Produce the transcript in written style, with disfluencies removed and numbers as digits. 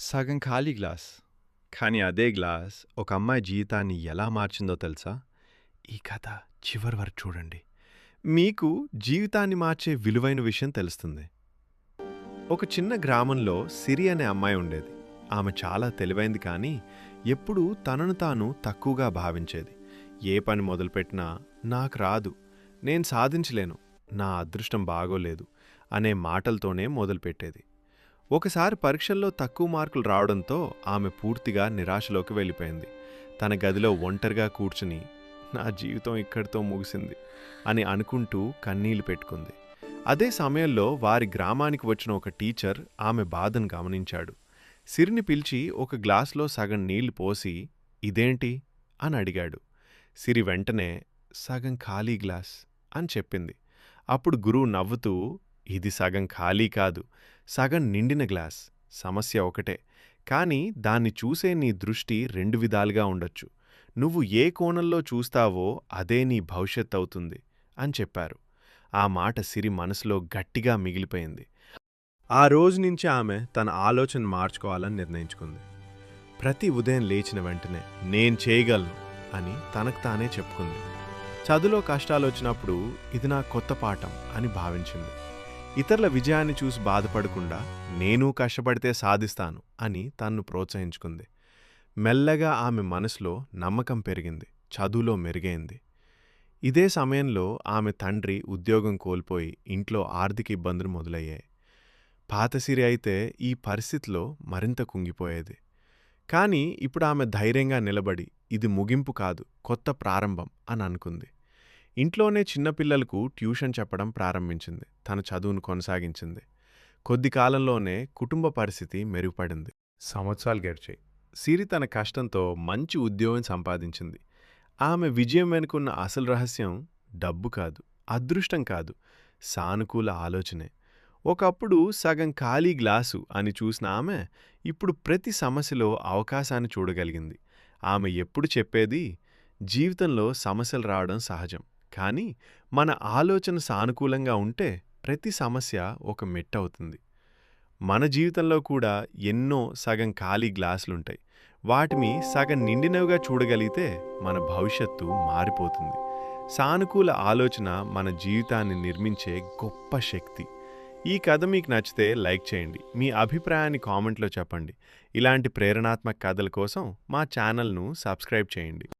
సగం ఖాళీ గ్లాస్. కానీ అదే గ్లాస్ ఒక అమ్మాయి జీవితాన్ని ఎలా మార్చిందో తెలుసా? ఈ కథ చివరి వరకు చూడండి. మీకు జీవితాన్ని మార్చే విలువైన విషయం తెలుస్తుంది. ఒక చిన్న గ్రామంలో సిరి అనే అమ్మాయి ఉండేది. ఆమె చాలా తెలివైంది, కానీ ఎప్పుడూ తనను తాను తక్కువగా భావించేది. ఏ పని మొదలుపెట్టినా నాకు రాదు, నేను సాధించలేను, నా అదృష్టం బాగోలేదు అనే మాటలతోనే మొదలుపెట్టేది. ఒకసారి పరీక్షల్లో తక్కువ మార్కులు రావడంతో ఆమె పూర్తిగా నిరాశలోకి వెళ్ళిపోయింది. తన గదిలో ఒంటరిగా కూర్చుని నా జీవితం ఇక్కడితో ముగిసింది అని అనుకుంటూ కన్నీళ్లు పెట్టుకుంది. అదే సమయంలో వారి గ్రామానికి వచ్చిన ఒక టీచర్ ఆమె బాధను గమనించాడు. సిరిని పిలిచి ఒక గ్లాసులో సగం నీళ్లు పోసి, ఇదేంటి అని అడిగాడు. సిరి వెంటనే సగం ఖాళీ గ్లాస్ అని చెప్పింది. అప్పుడు గురువు నవ్వుతూ, ఇది సగం ఖాళీ కాదు, సగం నిండిన గ్లాస్. సమస్య ఒకటే, కానీ దాన్ని చూసే నీ దృష్టి రెండు విధాలుగా ఉండొచ్చు. నువ్వు ఏ కోణంలో చూస్తావో అదే నీ భవిష్యత్ అవుతుంది అని చెప్పారు. ఆ మాట సిరి మనసులో గట్టిగా మిగిలిపోయింది. ఆ రోజు నుంచి ఆమె తన ఆలోచన మార్చుకోవాలని నిర్ణయించుకుంది. ప్రతి ఉదయం లేచిన వెంటనే నేను చేయగలను అని తనకు తానే చెప్పుకుంది. చదువులో కష్టాలు వచ్చినప్పుడు ఇది నా కొత్త పాఠం అని భావించింది. ఇతరుల విజయాన్ని చూసి బాధపడకుండా నేను కష్టపడితే సాధిస్తాను అని తన్ను ప్రోత్సహించుకుంది. మెల్లగా ఆమె మనసులో నమ్మకం పెరిగింది, చదువులో మెరుగైంది. ఇదే సమయంలో ఆమె తండ్రి ఉద్యోగం కోల్పోయి ఇంట్లో ఆర్థిక ఇబ్బందులు మొదలయ్యాయి. పాత సిరి అయితే ఈ పరిస్థితిలో మరింత కుంగిపోయేది. కానీ ఇప్పుడు ఆమె ధైర్యంగా నిలబడి ఇది ముగింపు కాదు, కొత్త ప్రారంభం అని అనుకుంది. ఇంట్లోనే చిన్నపిల్లలకు ట్యూషన్ చెప్పడం ప్రారంభించింది. తన చదువును కొనసాగించింది. కొద్ది కాలంలోనే కుటుంబ పరిస్థితి మెరుగుపడింది. సంవత్సరాలు గడిచాయి. సిరి తన కష్టంతో మంచి ఉద్యోగం సంపాదించింది. ఆమె విజయం వెనుకున్న అసలు రహస్యం డబ్బు కాదు, అదృష్టం కాదు, సానుకూల ఆలోచనే. ఒకప్పుడు సగం ఖాళీ గ్లాసు అని చూసిన ఆమె ఇప్పుడు ప్రతి సమస్యలో అవకాశాన్ని చూడగలిగింది. ఆమె ఎప్పుడు చెప్పేది, జీవితంలో సమస్యలు రావడం సహజం, కానీ మన ఆలోచన సానుకూలంగా ఉంటే ప్రతి సమస్య ఒక మెట్టవుతుంది. మన జీవితంలో కూడా ఎన్నో సగం ఖాళీ గ్లాసులుంటాయి. వాటిని సగం నిండినవిగా చూడగలిగితే మన భవిష్యత్తు మారిపోతుంది. సానుకూల ఆలోచన మన జీవితాన్ని నిర్మించే గొప్ప శక్తి. ఈ కథ మీకు నచ్చితే లైక్ చేయండి. మీ అభిప్రాయాన్ని కామెంట్లో చెప్పండి. ఇలాంటి ప్రేరణాత్మక కథల కోసం మా ఛానల్ను సబ్స్క్రైబ్ చేయండి.